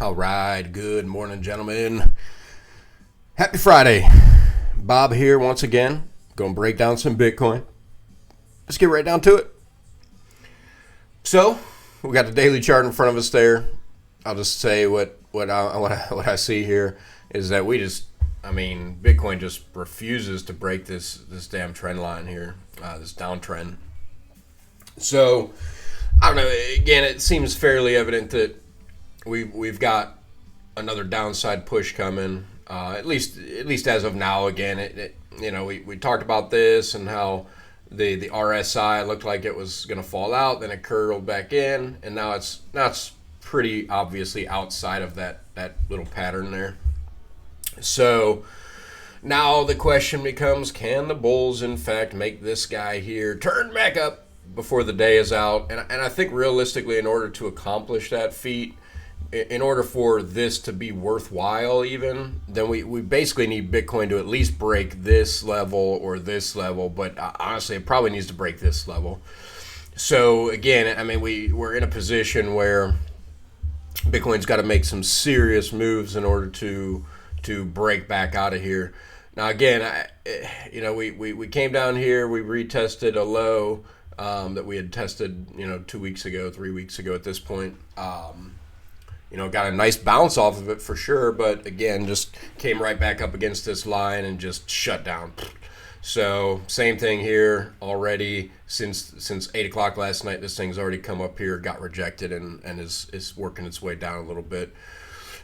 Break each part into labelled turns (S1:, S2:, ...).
S1: All right, good morning, gentlemen. Happy Friday. Bob here once again. Going to break down some Bitcoin. Let's get right down to it. So, we got the daily chart in front of us there. I'll just say what I see here is that Bitcoin just refuses to break this damn trend line here, this downtrend. So, I don't know. Again, it seems fairly evident that we've got another downside push coming. At least as of now. Again, we talked about this and how the RSI looked like it was going to fall out, then it curled back in, and now it's pretty obviously outside of that little pattern there. So now the question becomes, can the bulls in fact make this guy here turn back up before the day is out? And I think realistically, in order to accomplish that feat, in order for this to be worthwhile even, then we basically need Bitcoin to at least break this level or this level, but honestly it probably needs to break this level. So again, we're in a position where Bitcoin's got to make some serious moves in order to break back out of here. Now again, we came down here, we retested a low that we had tested 2 weeks ago, 3 weeks ago at this point. Got a nice bounce off of it for sure, but again, just came right back up against this line and just shut down. So same thing here already. Since 8 o'clock last night, this thing's already come up here, got rejected, and is working its way down a little bit.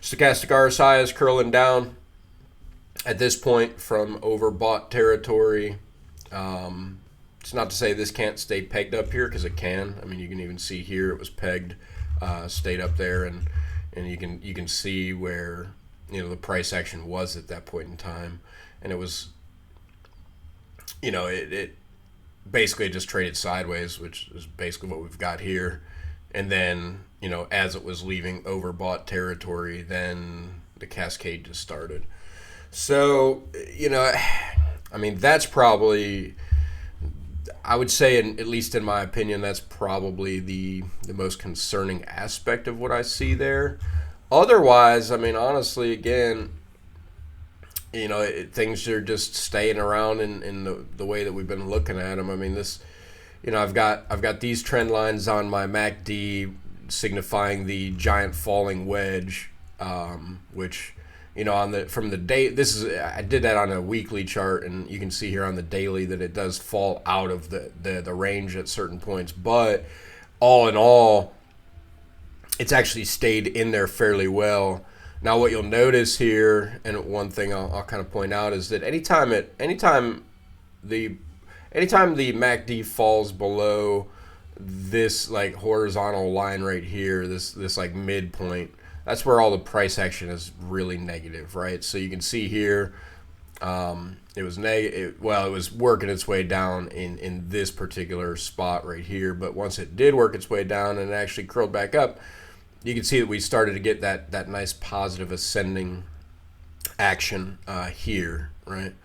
S1: Stochastic RSI is curling down at this point from overbought territory. It's not to say this can't stay pegged up here, because it can. You can even see here it was pegged, stayed up there, and you can see where the price action was at that point in time, and it was it basically just traded sideways, which is basically what we've got here. And then as it was leaving overbought territory, then the cascade just started. So that's probably, I would say, at least in my opinion, that's probably the most concerning aspect of what I see there. Otherwise, honestly, again, things are just staying around in the way that we've been looking at them. I've got these trend lines on my MACD signifying the giant falling wedge, which from the day, I did that on a weekly chart, and you can see here on the daily that it does fall out of the range at certain points, but all in all, it's actually stayed in there fairly well. Now what you'll notice here, and one thing I'll kind of point out, is that anytime the MACD falls below this like horizontal line right here, this like midpoint, that's where all the price action is really negative, right? So you can see here, it was negative. Well, it was working its way down in this particular spot right here, but once it did work its way down and it actually curled back up, you can see that we started to get that nice positive ascending action here, right?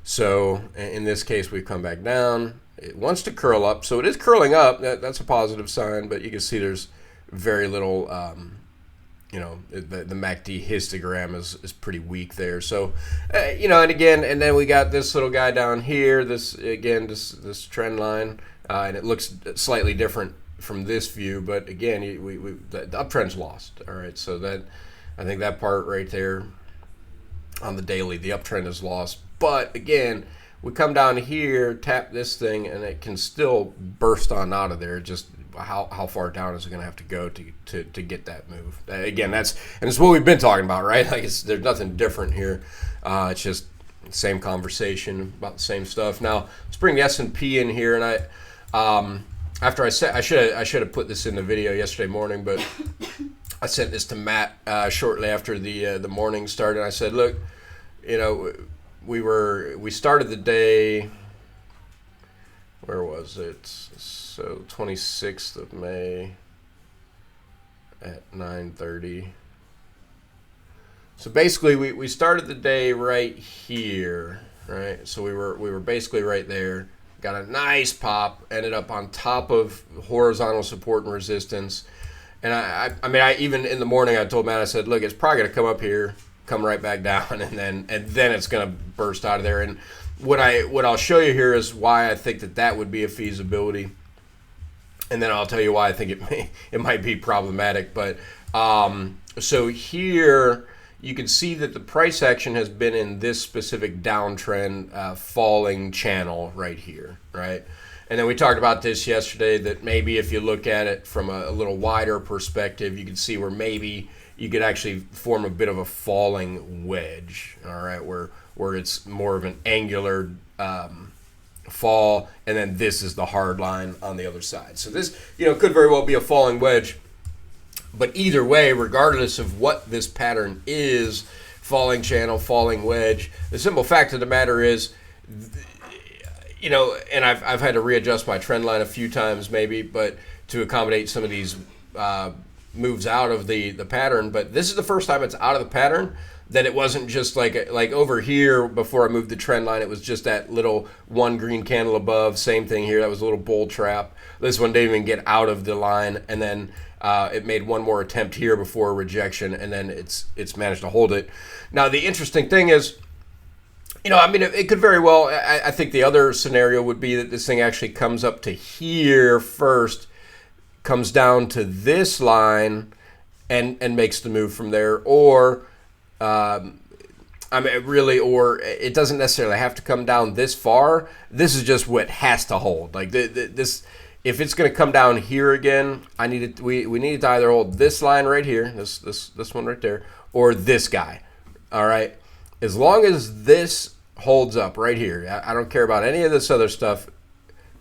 S1: So in this case, we've come back down. It wants to curl up, so it is curling up. That's a positive sign, but you can see there's very little. The MACD histogram is pretty weak there. So, and then we got this little guy down here. This trend line, and it looks slightly different from this view, but again, the uptrend's lost. All right, so I think that part right there on the daily, the uptrend is lost. But again, we come down here, tap this thing, and it can still burst on out of there. Just how far down is it going to have to go to get that move? Again, it's what we've been talking about, right? Like there's nothing different here. It's just the same conversation about the same stuff. Now let's bring the S&P in here, and after I said I should have put this in the video yesterday morning, but I sent this to Matt shortly after the morning started. I said, look, we started the day. Where was it? So 26th of May at 9:30. So basically, we started the day right here, right? So we were basically right there. Got a nice pop. Ended up on top of horizontal support and resistance, And I mean, I even in the morning I told Matt, I said, look, it's probably going to come up here, come right back down, and then it's going to burst out of there. And what I'll show you here is why I think that would be a feasibility, and then I'll tell you why I think it might be problematic. But so here you can see that the price action has been in this specific downtrend, falling channel right here, right? And then we talked about this yesterday, that maybe if you look at it from a little wider perspective, you can see where maybe you could actually form a bit of a falling wedge, all right, where it's more of an angular fall, and then this is the hard line on the other side. So this, could very well be a falling wedge. But either way, regardless of what this pattern is, falling channel, falling wedge, the simple fact of the matter is, and I've had to readjust my trend line a few times maybe, but to accommodate some of these moves out of the pattern. But this is the first time it's out of the pattern, that it wasn't just like over here before I moved the trend line, it was just that little one green candle above. Same thing here, that was a little bull trap. This one didn't even get out of the line, and then it made one more attempt here before rejection, and then it's managed to hold it. Now the interesting thing is, it could very well, I think the other scenario would be that this thing actually comes up to here first, comes down to this line, and makes the move from there, or or it doesn't necessarily have to come down this far. This is just what has to hold. Like this, if it's going to come down here again, we need to either hold this line right here, this one right there, or this guy. All right. As long as this holds up right here, I don't care about any of this other stuff.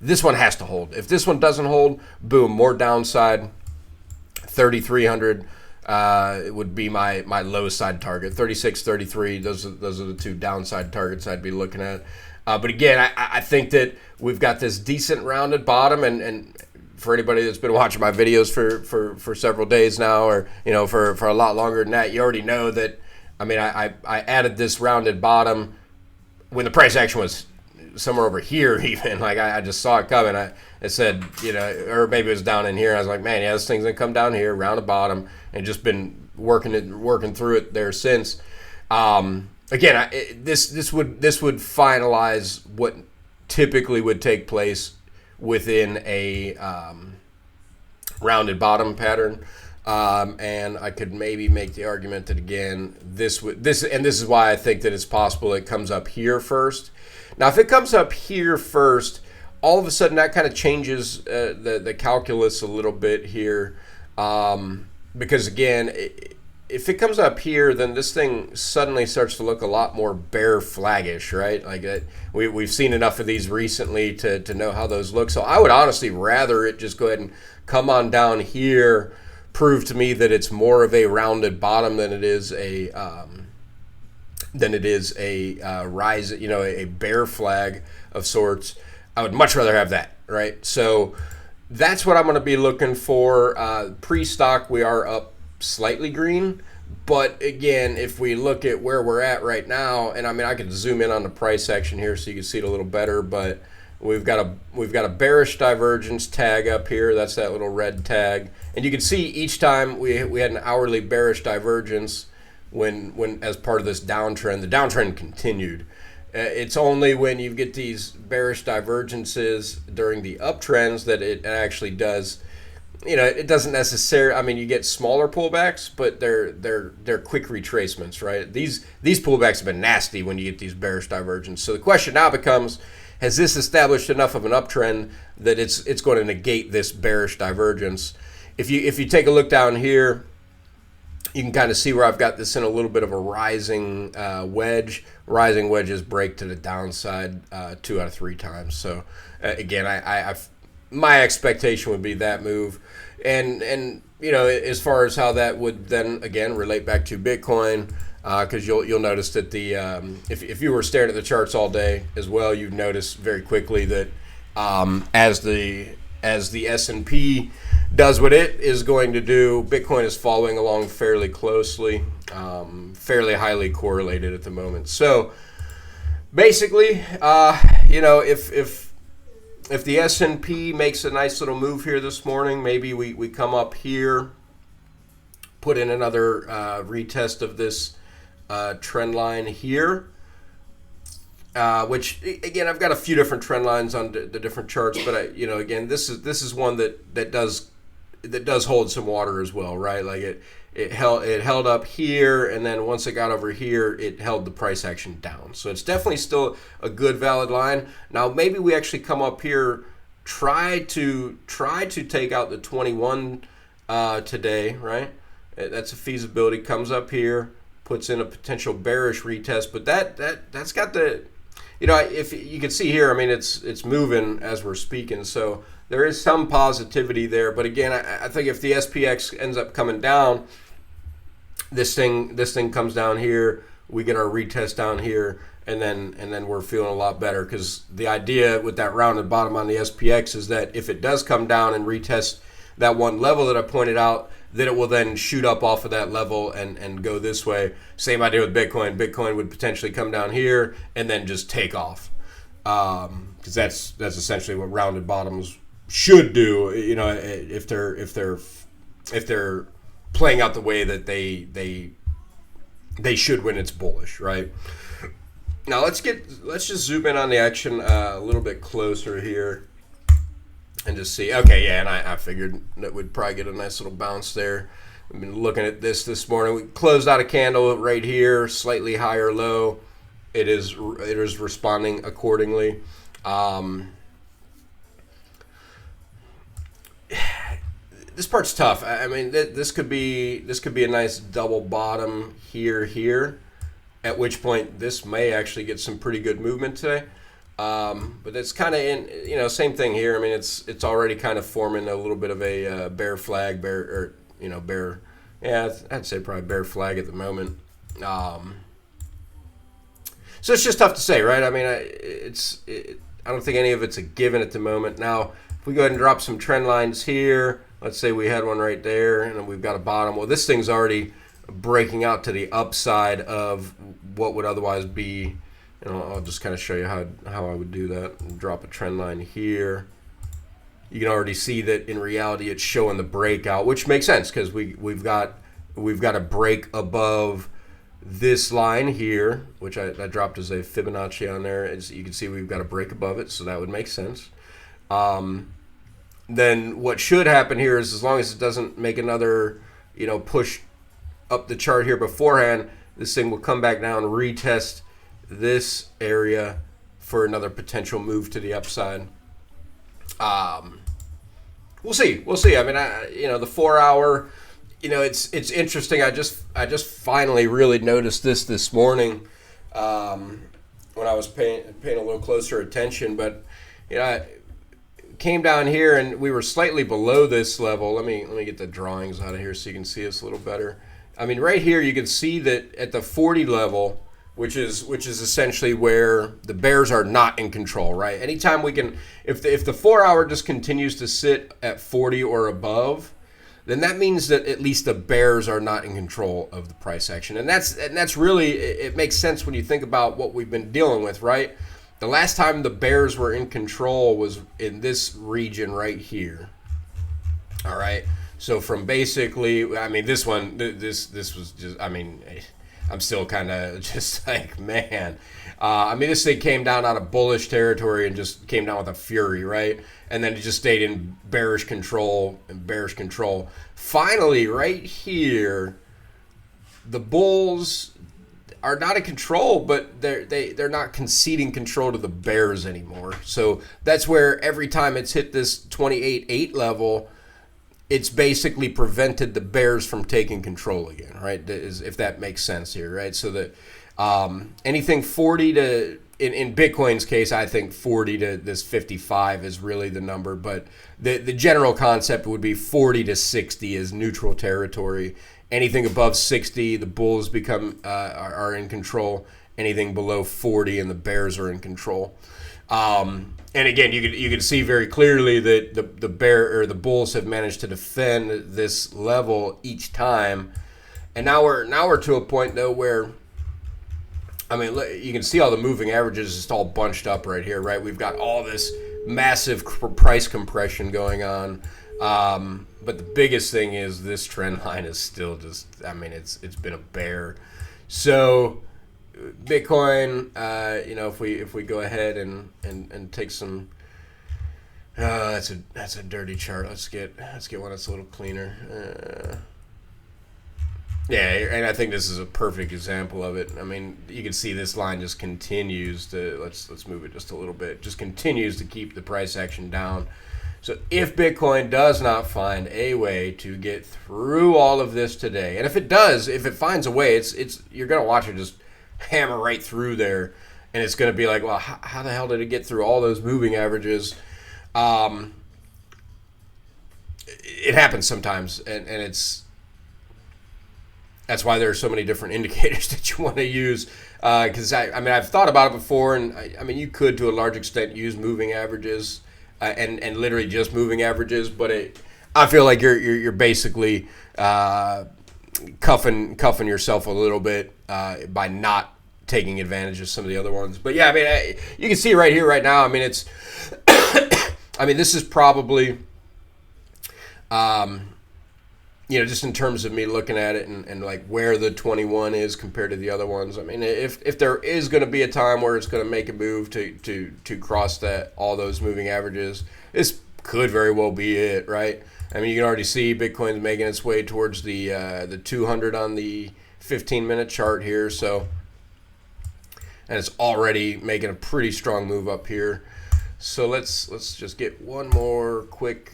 S1: This one has to hold. If this one doesn't hold, boom, more downside. 3,300 would be my low side target. 36, 33. Those are the two downside targets I'd be looking at. But again, I think that we've got this decent rounded bottom, and for anybody that's been watching my videos for several days now, or for a lot longer than that, you already know that. I mean, I added this rounded bottom when the price action was somewhere over here even. Like, I just saw it coming. I said, or maybe it was down in here. I was like, man, yeah, this thing's going to come down here, rounded bottom, and just been working through it there since. Again, this would finalize what typically would take place within a rounded bottom pattern. And I could maybe make the argument that, again, this is why I think that it's possible it comes up here first. Now, if it comes up here first, all of a sudden that kind of changes the calculus a little bit here, because again, if it comes up here, then this thing suddenly starts to look a lot more bear flaggish, right? Like we've seen enough of these recently to know how those look. So I would honestly rather it just go ahead and come on down here, prove to me that it's more of a rounded bottom than it is a rise, a bear flag of sorts. I would much rather have that, right? So that's what I'm going to be looking for. Pre-stock, we are up slightly green, but again, if we look at where we're at right now, and I can zoom in on the price action here so you can see it a little better, but we've got a bearish divergence tag up here. That's that little red tag, and you can see each time we had an hourly bearish divergence when as part of this downtrend. The downtrend continued. It's only when you get these bearish divergences during the uptrends that it actually does. It doesn't necessarily. You get smaller pullbacks, but they're quick retracements, right? These pullbacks have been nasty when you get these bearish divergences. So the question now becomes: has this established enough of an uptrend that it's going to negate this bearish divergence? If you take a look down here, you can kind of see where I've got this in a little bit of a rising wedge. Rising wedges break to the downside 2 out of 3 times. So again, my expectation would be that move, and as far as how that would then again relate back to Bitcoin, because you'll notice that the if you were staring at the charts all day as well, you'd notice very quickly that as the S&P does what it is going to do, Bitcoin is following along fairly closely, fairly highly correlated at the moment. So basically, if the S&P makes a nice little move here this morning, maybe we come up here put in another retest of this trend line here. Which again, I've got a few different trend lines on the different charts, but again, this is one that does hold some water as well, right? Like it held up here, and then once it got over here, it held the price action down. So it's definitely still a good valid line. Now maybe we actually come up here, try to take out the 21 today, right? That's a feasibility. Comes up here, puts in a potential bearish retest, but that's got the, if you can see here, I mean, it's moving as we're speaking, so there is some positivity there. But again, I think if the SPX ends up coming down, this thing comes down here, we get our retest down here, and then we're feeling a lot better, because the idea with that rounded bottom on the SPX is that if it does come down and retest that one level that I pointed out, that it will then shoot up off of that level and go this way. Same idea with Bitcoin. Bitcoin would potentially come down here and then just take off, because that's essentially what rounded bottoms should do. If they're playing out the way that they should when it's bullish, right? Now let's just zoom in on the action a little bit closer here. And just see, okay, yeah, and I figured that we'd probably get a nice little bounce there. I've been looking at this morning. We closed out a candle right here, slightly higher low. It is responding accordingly. This part's tough. I mean, this could be a nice double bottom here. At which point, this may actually get some pretty good movement today. But it's kind of in, same thing here. I mean, it's already kind of forming a little bit of a bear flag, yeah, I'd say probably bear flag at the moment. So it's just tough to say, right? I mean, I don't think any of it's a given at the moment. Now, if we go ahead and drop some trend lines here, let's say we had one right there, and then we've got a bottom. Well, this thing's already breaking out to the upside of what would otherwise be. I'll just kind of show you how I would do that. And drop a trend line here. You can already see that in reality it's showing the breakout, which makes sense because we've got a break above this line here, which I dropped as a Fibonacci on there. As you can see, we've got a break above it, so that would make sense. Then what should happen here is, as long as it doesn't make another push up the chart here beforehand, this thing will come back down, retest this area for another potential move to the upside. We'll see. I mean, the 4 hour, it's interesting. I just finally really noticed this morning when I was paying a little closer attention. But I came down here and we were slightly below this level. Let me get the drawings out of here so you can see us a little better. I mean, right here you can see that at the 40 level, which is essentially where the bears are not in control, right? Anytime we can, if the 4 hour just continues to sit at 40 or above, then that means that at least the bears are not in control of the price action, and that's really, it makes sense when you think about what we've been dealing with, right? The last time the bears were in control was in this region right here. All right, so from basically, I mean, this one, this was just, I mean, I'm still kind of just like, man. I mean, this thing came down out of bullish territory and just came down with a fury, right? And then it just stayed in bearish control. Finally, right here, the bulls are not in control, but they're not conceding control to the bears anymore. So that's where every time it's hit this 28.8 level, it's basically prevented the bears from taking control again, right? If that makes sense here, right? So that anything 40 to, in Bitcoin's case, I think 40 to this 55 is really the number, but the general concept would be 40 to 60 is neutral territory. Anything above 60, the bulls are in control. Anything below 40, and the bears are in control. And again, you can see very clearly that the bulls have managed to defend this level each time, and now we're to a point though where, I mean, you can see all the moving averages just all bunched up right here, right? We've got all this massive price compression going on. But the biggest thing is this trend line is still just, I mean, it's been a bear. So Bitcoin, if we go ahead and take some, that's a dirty chart. Let's get one that's a little cleaner. Yeah, and I think this is a perfect example of it. I mean, you can see this line just continues to, let's move it just a little bit, just continues to keep the price action down. So if Bitcoin does not find a way to get through all of this today, and if it does, if it finds a way, it's you're going to watch it just hammer right through there, and it's going to be like, well, how the hell did it get through all those moving averages? It happens sometimes, and that's why there are so many different indicators that you want to use. Because I've thought about it before, and I mean, you could to a large extent use moving averages and literally just moving averages, but I feel like you're basically cuffing yourself a little bit by not taking advantage of some of the other ones. But yeah, I mean, you can see right here, right now. I mean, it's, I mean, this is probably, just in terms of me looking at it and like where the 21 is compared to the other ones. I mean, if there is going to be a time where it's going to make a move to cross all those moving averages, this could very well be it, right? I mean, you can already see Bitcoin's making its way towards the 200 on the 15-minute chart here. So, and it's already making a pretty strong move up here. So let's just get one more quick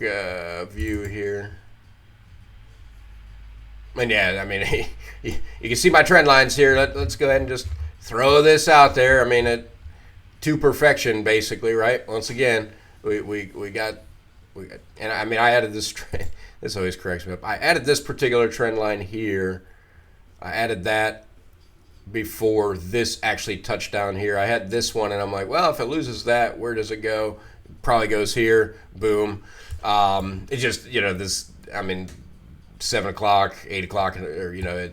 S1: view here. And yeah, I mean, you can see my trend lines here. Let's go ahead and just throw this out there. I mean, to perfection, basically, right? Once again, we got, and I mean, I added this trend. This always corrects me up. I added this particular trend line here. I added that before this actually touched down here. I had this one, and I'm like, well, if it loses that, where does it go? It probably goes here. Boom. It just, this, I mean, 7 o'clock, 8 o'clock, or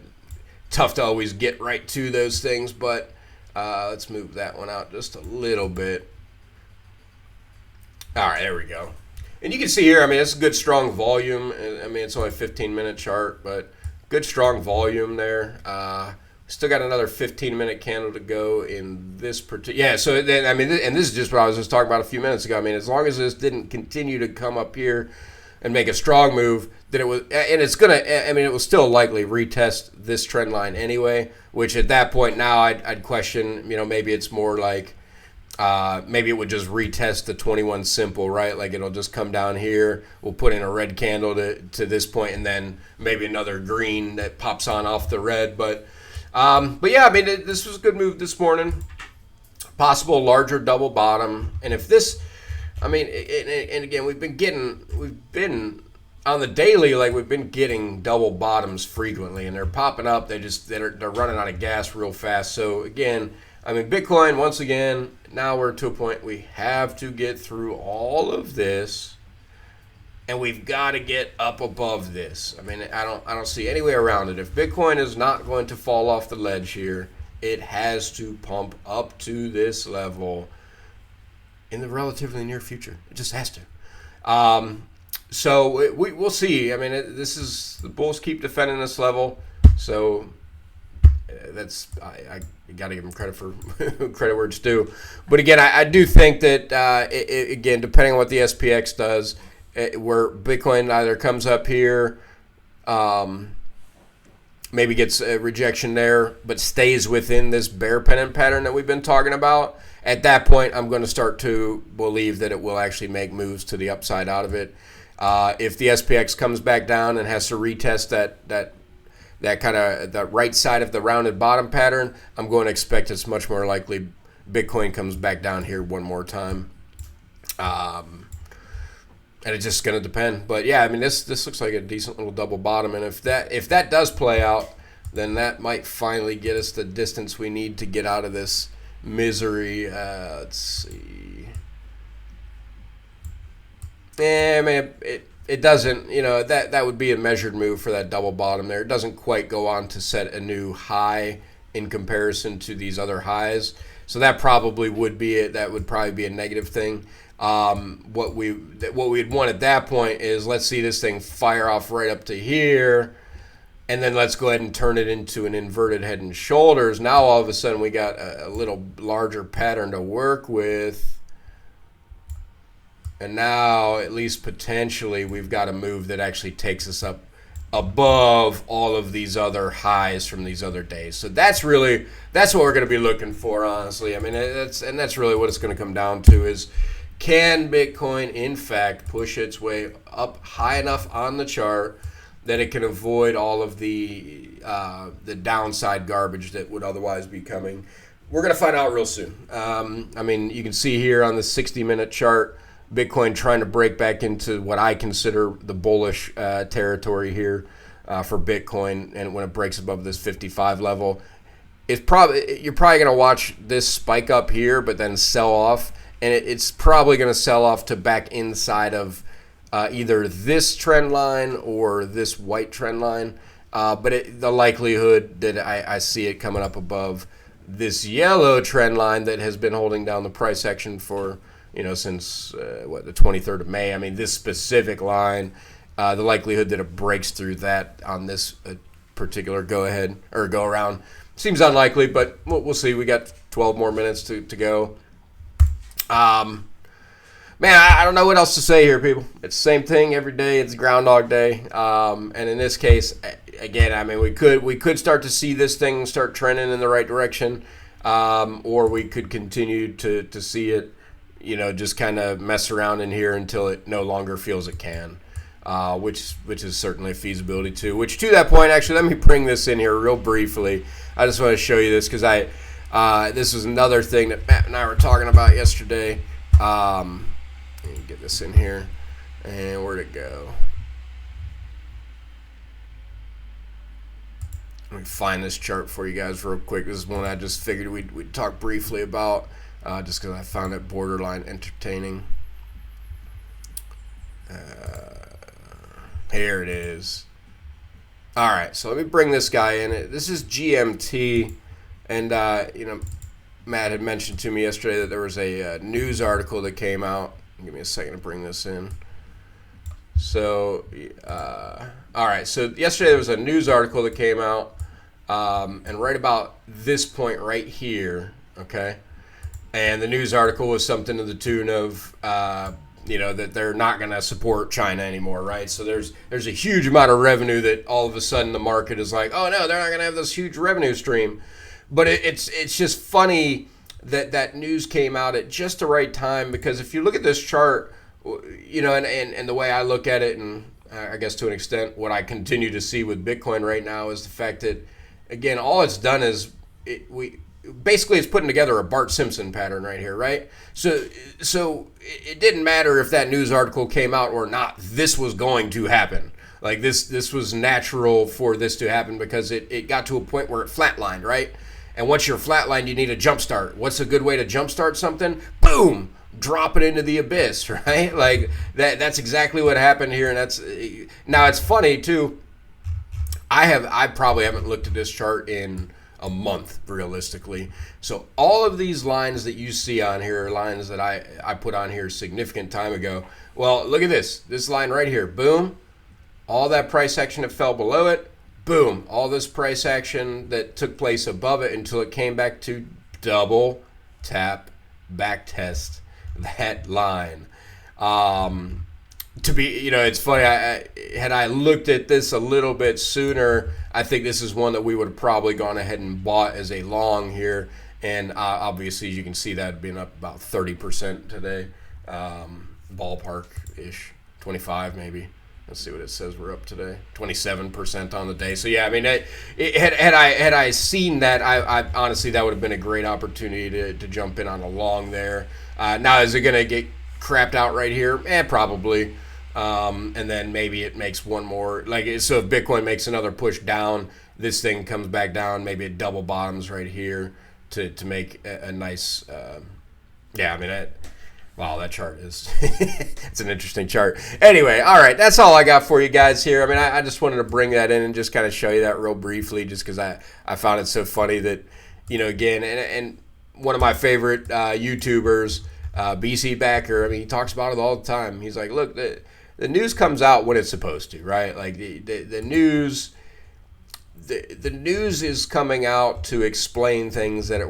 S1: tough to always get right to those things. But let's move that one out just a little bit. All right, there we go. And you can see here, I mean, it's a good strong volume. I mean, it's only a 15-minute chart, but good strong volume there. Still got another 15-minute candle to go in this particular. Yeah, so then, I mean, and this is just what I was just talking about a few minutes ago. I mean, as long as this didn't continue to come up here and make a strong move, then it was, and it's gonna. I mean, it will still likely retest this trend line anyway. Which at that point now, I'd question. Maybe it's more like, maybe it would just retest the 21 simple, right? Like it'll just come down here. We'll put in a red candle to this point, and then maybe another green that pops on off the red. But yeah, I mean, this was a good move this morning. Possible larger double bottom, and if this. I mean, and again, we've been on the daily, like we've been getting double bottoms frequently, and they're popping up. They're running out of gas real fast. So again, I mean, Bitcoin once again. Now we're to a point we have to get through all of this, and we've got to get up above this. I mean, I don't see any way around it. If Bitcoin is not going to fall off the ledge here, it has to pump up to this level in the relatively near future. It just has to. So we'll see. I mean, the bulls keep defending this level. So that's I got to give them credit for credit where it's due. But again, I do think that again, depending on what the SPX does, where Bitcoin either comes up here, maybe gets a rejection there, but stays within this bear pennant pattern that we've been talking about. At that point, I'm going to start to believe that it will actually make moves to the upside out of it. If the SPX comes back down and has to retest that kind of the right side of the rounded bottom pattern, I'm going to expect it's much more likely Bitcoin comes back down here one more time. And it's just going to depend. But yeah, I mean, this looks like a decent little double bottom, and if that does play out, then that might finally get us the distance we need to get out of this misery. Let's see. I mean, it doesn't, that would be a measured move for that double bottom there. It doesn't quite go on to set a new high in comparison to these other highs. So that probably would be it. That would probably be a negative thing. What we'd want at that point is, let's see this thing fire off right up to here, and then let's go ahead and turn it into an inverted head and shoulders. Now all of a sudden we got a little larger pattern to work with. And now, at least potentially, we've got a move that actually takes us up above all of these other highs from these other days. So that's what we're going to be looking for, honestly. I mean, that's really what it's going to come down to is, can Bitcoin, in fact, push its way up high enough on the chart that it can avoid all of the downside garbage that would otherwise be coming? We're going to find out real soon. I mean, you can see here on the 60-minute chart, Bitcoin trying to break back into what I consider the bullish territory here for Bitcoin, and when it breaks above this 55 level, you're probably going to watch this spike up here, but then sell off, and it's probably going to sell off to back inside of either this trend line or this white trend line. But the likelihood that I see it coming up above this yellow trend line that has been holding down the price action for, since the 23rd of May. I mean, this specific line, the likelihood that it breaks through that on this particular go around seems unlikely, but we'll see. We got 12 more minutes to go. Man, I don't know what else to say here, people. It's the same thing every day. It's Groundhog Day. And in this case, again, I mean, we could start to see this thing start trending in the right direction, or we could continue to see it, just kind of mess around in here until it no longer feels it can, which is certainly a feasibility too. Which, to that point, actually, let me bring this in here real briefly. I just want to show you this because this was another thing that Matt and I were talking about yesterday. Let me get this in here, and where'd it go? Let me find this chart for you guys real quick. This is one I just figured we'd talk briefly about. Just because I found it borderline entertaining. Here it is. All right, so let me bring this guy in. This is GMT, and Matt had mentioned to me yesterday that there was a news article that came out. Give me a second to bring this in. So, all right, so yesterday there was a news article that came out, and right about this point right here, okay. And the news article was something to the tune of, that they're not going to support China anymore, right? So there's a huge amount of revenue that all of a sudden the market is like, oh no, they're not going to have this huge revenue stream. But it's just funny that news came out at just the right time, because if you look at this chart, and the way I look at it, and I guess to an extent what I continue to see with Bitcoin right now is the fact that, again, all it's done is basically it's putting together a Bart Simpson pattern right here, right? So it didn't matter if that news article came out or not. This was going to happen. Like this was natural for this to happen, because it got to a point where it flatlined, right? And once you're flatlined, you need a jump start. What's a good way to jump start something? Boom! Drop it into the abyss, right? Like that's exactly what happened here. And now it's funny too. I probably haven't looked at this chart in a month, realistically. So all of these lines that you see on here are lines that I put on here a significant time ago. Well, look at this line right here. Boom. All that price action that fell below it. Boom. All this price action that took place above it until it came back to double tap back test that line. It's funny. Had I looked at this a little bit sooner, I think this is one that we would have probably gone ahead and bought as a long here. And obviously, you can see that being up about 30% today, ballpark-ish, 25 maybe. Let's see what it says we're up today. 27% on the day. So yeah, I mean, had I seen that, I honestly, that would have been a great opportunity to jump in on a long there. Now, is it going to get crapped out right here? Probably. And then maybe it makes one more. So if Bitcoin makes another push down, this thing comes back down. Maybe it double bottoms right here to make a nice. Wow, that chart is it's an interesting chart. Anyway, all right, that's all I got for you guys here. I mean, I just wanted to bring that in and just kind of show you that real briefly, just because I found it so funny that, again, and one of my favorite YouTubers BC backer. I mean, he talks about it all the time. He's like, look, the news comes out when it's supposed to, right? Like the news. The news is coming out to explain things that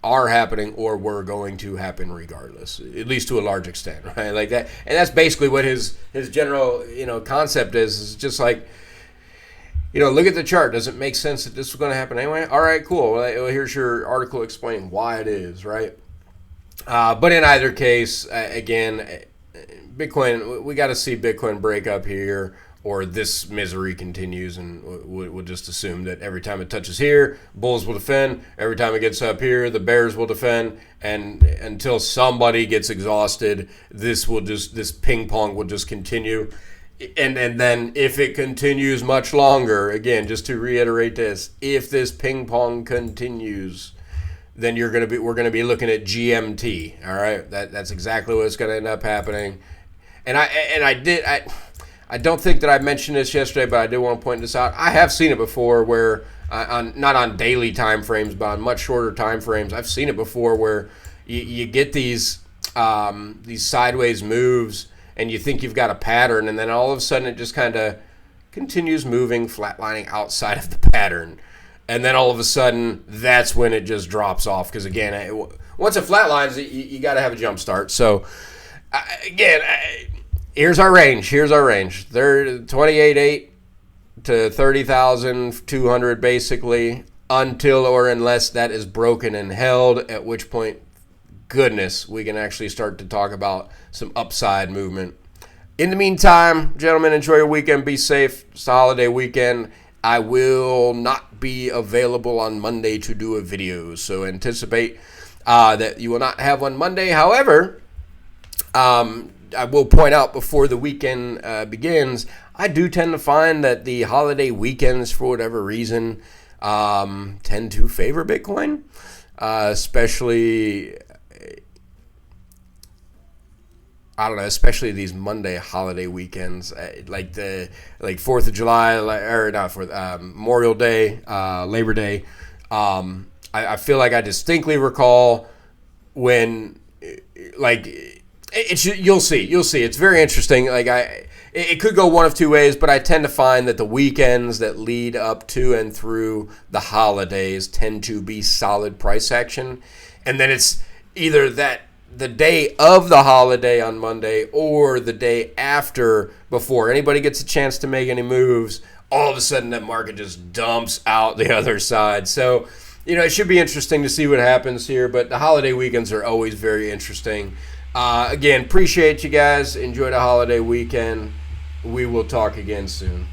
S1: are happening or were going to happen regardless, at least to a large extent, right? Like that, and that's basically what his general concept is just like, look at the chart. Does it make sense that this was going to happen anyway? All right, cool. Well, here's your article explaining why it is, right? But in either case, again, Bitcoin, we got to see Bitcoin break up here, or this misery continues, and we'll just assume that every time it touches here, bulls will defend. Every time it gets up here, the bears will defend, and until somebody gets exhausted, this ping pong will just continue. And then if it continues much longer, again, just to reiterate this, if this ping pong continues, then we're gonna be looking at GMT. All right, that's exactly what's gonna end up happening. And I don't think that I mentioned this yesterday, but I did want to point this out. I have seen it before where, not on daily time frames, but on much shorter time frames, I've seen it before where you get these sideways moves and you think you've got a pattern, and then all of a sudden it just kind of continues moving, flatlining outside of the pattern. And then all of a sudden, that's when it just drops off. Because again, once it flatlines, you got to have a jump start. So, again, here's our range. They're 28.8 to 30,200 basically, until or unless that is broken and held, at which point, goodness, we can actually start to talk about some upside movement. In the meantime, gentlemen, enjoy your weekend. Be safe. It's a holiday weekend. I will not be available on Monday to do a video, so anticipate that you will not have one Monday. However, I will point out before the weekend begins, I do tend to find that the holiday weekends, for whatever reason, tend to favor Bitcoin, especially these Monday holiday weekends, like 4th of July, or not Memorial Day, Labor Day. I feel like I distinctly recall when, you'll see. It's very interesting. It could go one of two ways, but I tend to find that the weekends that lead up to and through the holidays tend to be solid price action, and then it's either the day of the holiday on Monday or the day after, before anybody gets a chance to make any moves, all of a sudden that market just dumps out the other side. So, it should be interesting to see what happens here, but the holiday weekends are always very interesting. Again, appreciate you guys. Enjoy the holiday weekend. We will talk again soon.